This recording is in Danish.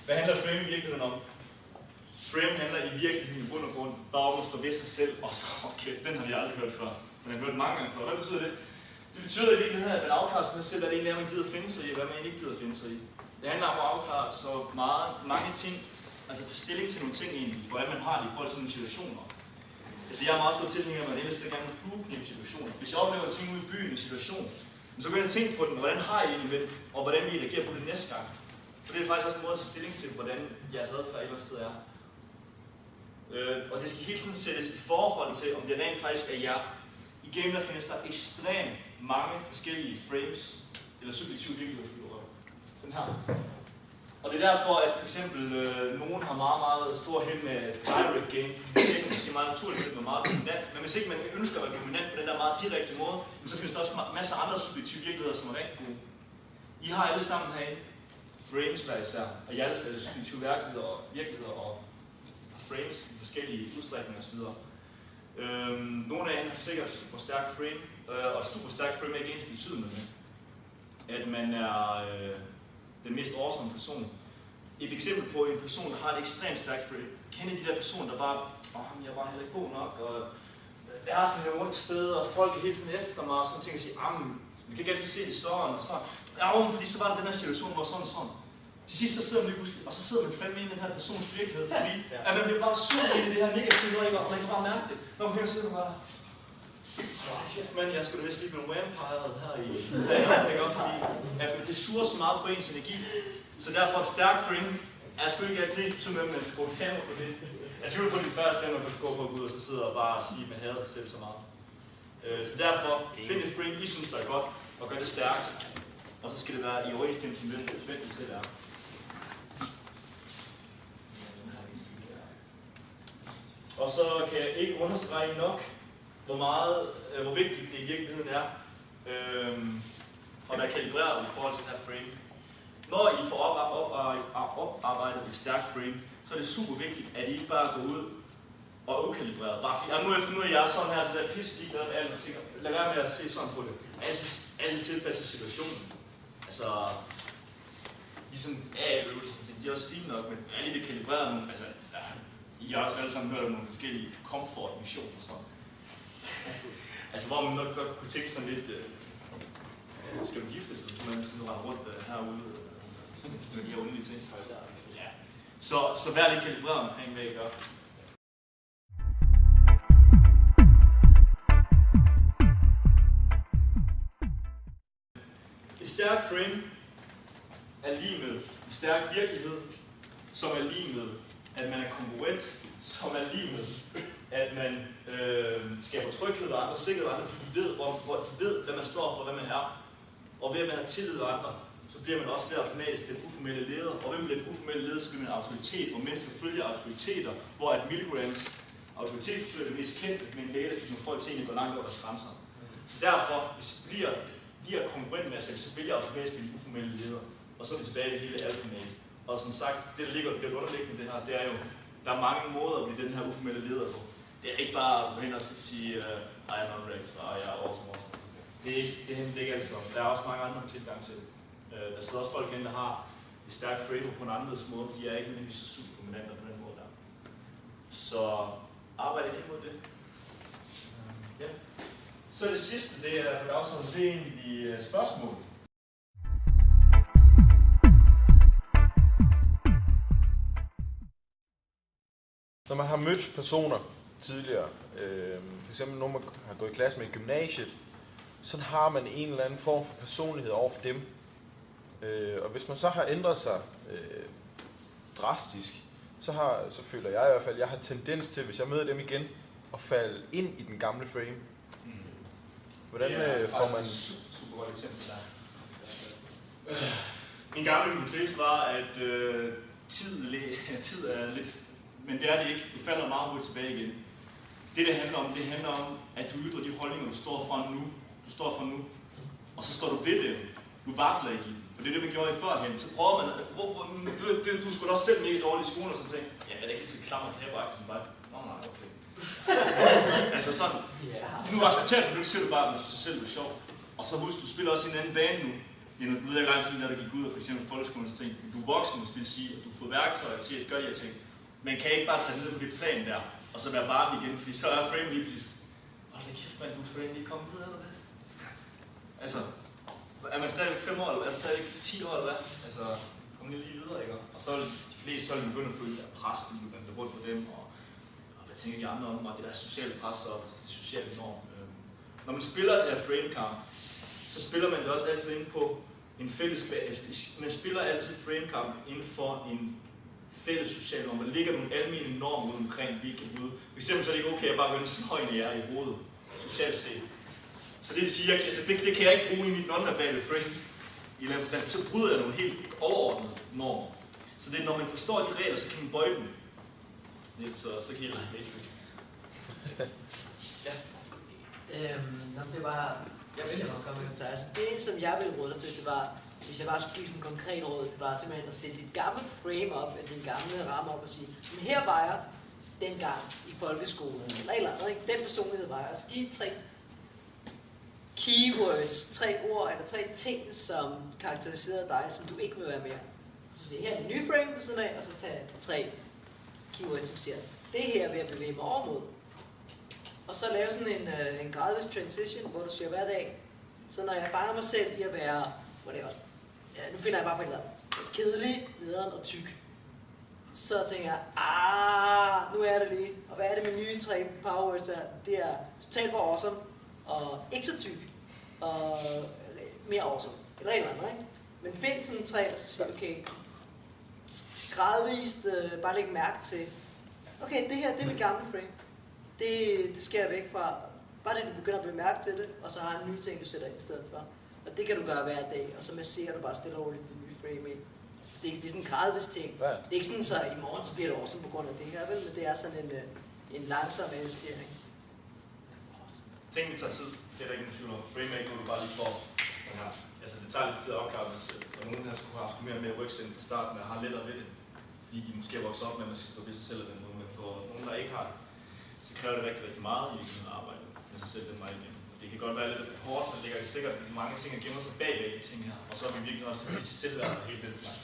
Hvad handler frame i virkeligheden om? Frame handler i virkeligheden i bund og grund bare om at stå ved sig selv, og så, okay, den har vi aldrig hørt før. Den har vi hørt mange gange før. Hvad betyder det? Det betyder i virkeligheden, at man afklarer sig selv, hvad det egentlig er, man gider finde sig i, og hvad man ikke gider finde sig i. Det handler om at afklare så mange ting, altså tage stilling til nogle ting egentlig, hvordan man har det i forhold til nogle situationer. Altså jeg er meget stor tilhænger af, at man ellers gerne vil flueknive situationer. Hvis jeg oplever ting ude i byen i en situation, så kan jeg tænke på den, hvordan har I egentlig med den, og hvordan vi reagerer på det næste gang. For det er faktisk også en måde at tage stilling til, hvordan jeres adfærd et eller andet sted er. Og det skal hele tiden sættes i forhold til, om det rent faktisk er jer. I game der findes der ekstremt mange forskellige frames, eller subjektive virkelighedsfigurer. Den her. Og det er derfor, at for eksempel nogen har meget stor held med direct game, fordi det er måske meget naturligt, at man er meget dominant. Men hvis ikke man ønsker at være dominant på den der meget direkte måde, så findes der også masser af andre subjektive virkeligheder, som er rigtig gode. I har alle sammen herinde frames hver især, og I alle er subjektive virkeligheder og frames i forskellige udstrækninger osv. Nogle af jer har sikkert super stærk frame, og super stærk frame er ikke ens betydende med, at man er den mest awesome person. Et eksempel på en person, der har et ekstremt stærkt frame. Kender de der personer, der bare, jeg er bare heller ikke god nok, og verden er rundt sted, og folk er hele tiden efter mig, og sådan ting, og siger, man kan ikke altid se det sådan, og så, fordi så var der den her situation, hvor sådan og sådan. Til sidst så sidder man lige pludselig, og så sidder man fandme i den her persons virkelighed, fordi at man bliver bare suget ind i det her negative, og man kan bare mærke det. Når man kan sidde bare, kæft mand, jeg skulle da vist lige blive vampiret her i dag, fordi at det suger så meget på ens energi. Så derfor et stærkt frame er sgu ikke altid så med, at man skal gå kamera på det. Jeg tvivler på de første, at man får gå på at gå ud og så sidder og bare sige, at man hader sig selv så meget. Så derfor, find et frame, I synes, der er godt, og gør det stærkt. Og så skal det være i overensstemmelse med, hvem I selv er. Og så kan jeg ikke understrege nok, hvor vigtigt det i virkeligheden er, og der er kalibreret i forhold til det her frame. Når I får oparbejdet et stærkt frame, så er det super vigtigt, at I ikke bare går ud og er ukalibreret. Bare fordi, nu har jeg fundet ud af, at jeg er sådan her, så der er pisse ligeglad med alt, og tænker, lad være med at se sådan på det. Altid tilpasse situationen. Altså, ligesom A-øvelser, de er også fine nok, men er lige kalibreret nogle, altså, I har også alle sammen hørt om nogle forskellige comfort-missioner, så. Altså, hvor man nok godt kunne tænke sådan lidt, skal du gifte sig, så man sådan rende rundt herude, med de her underlige ting. Ja. Så vær lidt kalibreret omkring, hvad I gør. Et stærkt frame er lige med en stærk virkelighed, som er lige med, at man er konkurrent, som er lige med, at man skaber tryghed ved andre, sikkerhed ved andre, fordi de ved, hvad man står for, hvad man er. Og ved at man har tillid ved andre, så bliver man også lidt automatisk den uformelle leder. Og ved man bliver den uformelle leder, så bliver man autoritet, og mennesker følger autoriteter, hvor at Milgrams autoritetsbesøg er det mest kendte, men det er det, når folk til egentlig går langt over deres grænser. Så derfor, hvis vi bliver konkurrent med os selv, så vil jeg automatisk blive den uformelle leder. Og så er vi tilbage ved hele alfamælet. Og som sagt, det der ligger lidt underliggende det her, det er jo, der er mange måder at blive den her uformelle leder på. Det er ikke bare at gå hen og sige, I am not race, og jeg er awesome. Det hænder ikke altid om. Der er også mange andre tilgang til det. Der sidder også folk hen, der har et stærkt frame på en anderledes måde. De er ikke nødvendigvis så super dominante på den måde der. Så arbejde hen mod det. Ja. Så det sidste, det er også det egentlig spørgsmål. Når man har mødt personer tidligere, for eksempel når man har gået i klasse med i gymnasiet, så har man en eller anden form for personlighed over for dem. Og hvis man så har ændret sig drastisk, så føler jeg i hvert fald, at jeg har tendens til, hvis jeg møder dem igen, at falde ind i den gamle frame. Hvordan får man... super godt eksempel der. Min gamle hypotese var, at tid er lidt... Men det er det ikke. Du falder meget hurtigt tilbage igen. Det handler om, at du ytrer de holdninger, du står for nu. Og så står du ved det. Du vakler ikke i dem. For det er det, man gjorde i førhen. Så prøver man... Du skulle også selv mega dårligt i skolen, og sådan tænke, ja, er det ikke lige så klammer taberæk som dig? Nej, okay. Altså sådan, nu accepterer du ikke selv bare, hvis du selv er sjov. Og så husk, du spiller også i en anden bane nu. det er noget, du ved ikke siden, da du gik ud og for eksempel folkeskolen, så tænkte du er voksen, hvis det vil sige, at du får værktøjer til at gøre de her ting. Men kan ikke bare tage det ned på det plan der, og så være barn igen, fordi så er frame lige præcis. Hold da kæft, mand, du skal lige komme videre, eller hvad? Altså, er man stadigvæk 5 år, eller er man stadigvæk 10 år, eller hvad? Altså, kom lige videre, ikke? Og så er de fleste, så er de begyndt at føle der pres, fordi du kan blive rundt på dem, og hvad tænker de andre om, og det der sociale pres og det sociale norm. Når man spiller det her framekamp, så spiller man det også altid ind på en fælles base. Man spiller altid framekamp inden for en fælles social norm. Der ligger nogle almindelige normer ude omkring, vi kan bryde. For eksempel så er det ikke okay at bare gå ind og slå en jer i hovedet, socialt set. Så det vil sige, at det kan jeg ikke bruge i mit non-verbale frame i en eller anden forstand, så bryder jeg nogle helt overordnede normer. Så det er, når man forstår de regler, så kan man bøje dem. Så kan I regne lidt. Ja. Det var... Altså, det, som jeg ville råde dig til, det var, hvis jeg bare skulle give sådan en konkret råd, det var simpelthen at stille dit gamle frame op, eller din gamle ramme op og sige, men her var jeg dengang i folkeskolen, eller andet, ikke? Den personlighed var jeg. Så giv 3 keywords, 3 ord eller 3 ting, som karakteriserede dig, som du ikke vil være mere. Så se her er en ny frame på siden af, og så tage 3 keywords, som siger, det her vil jeg bevæge mig over mod. Og så lave sådan en gradvis transition, hvor du siger hver dag. Så når jeg fanger mig selv i at være, whatever, ja, nu finder jeg bare på et eller andet, kedelig, nederen og tyk. Så tænker jeg, nu er det lige. Og hvad er det med nye 3 powerwords her? Det er totalt for awesome, og ikke så tyk, og mere awesome. Eller et eller andet, ikke? Men find sådan 3, og så siger okay, gradvist bare lægge mærke til, okay, det her, det er mit gamle frame. Det skal jeg væk fra. Bare det, du begynder at bemærke til det, og så har en ny ting, du sætter ind i stedet for. Og det kan du gøre hver dag, og så masserer du bare stille og roligt det nye frame ind. Det er sådan en gradvis ting. Ja. Det er ikke sådan, så i morgen så bliver det også på grund af det her, vel? Men det er sådan en langsom investering. Tingene tager tid. Det er der ikke nogen tvivl om. Frame er ikke noget, du bare lige får. Altså, det tager lidt tid at opgave sig. Og nogen her skulle have mere med rygsænd fra starten, og har lettere ved det. Fordi de måske er vokset op med, at man skal stå ved sig selv og den måde. Men for nogen, der ikke har det, så kræver det rigtig, rigtig meget i at arbejde med sig selv den vej igen. Det kan godt være lidt hårdt, men det er sikkert mange ting, der gemmer sig bagved de ting her. Og så er vi virkelig også i sig selv og hele den slags.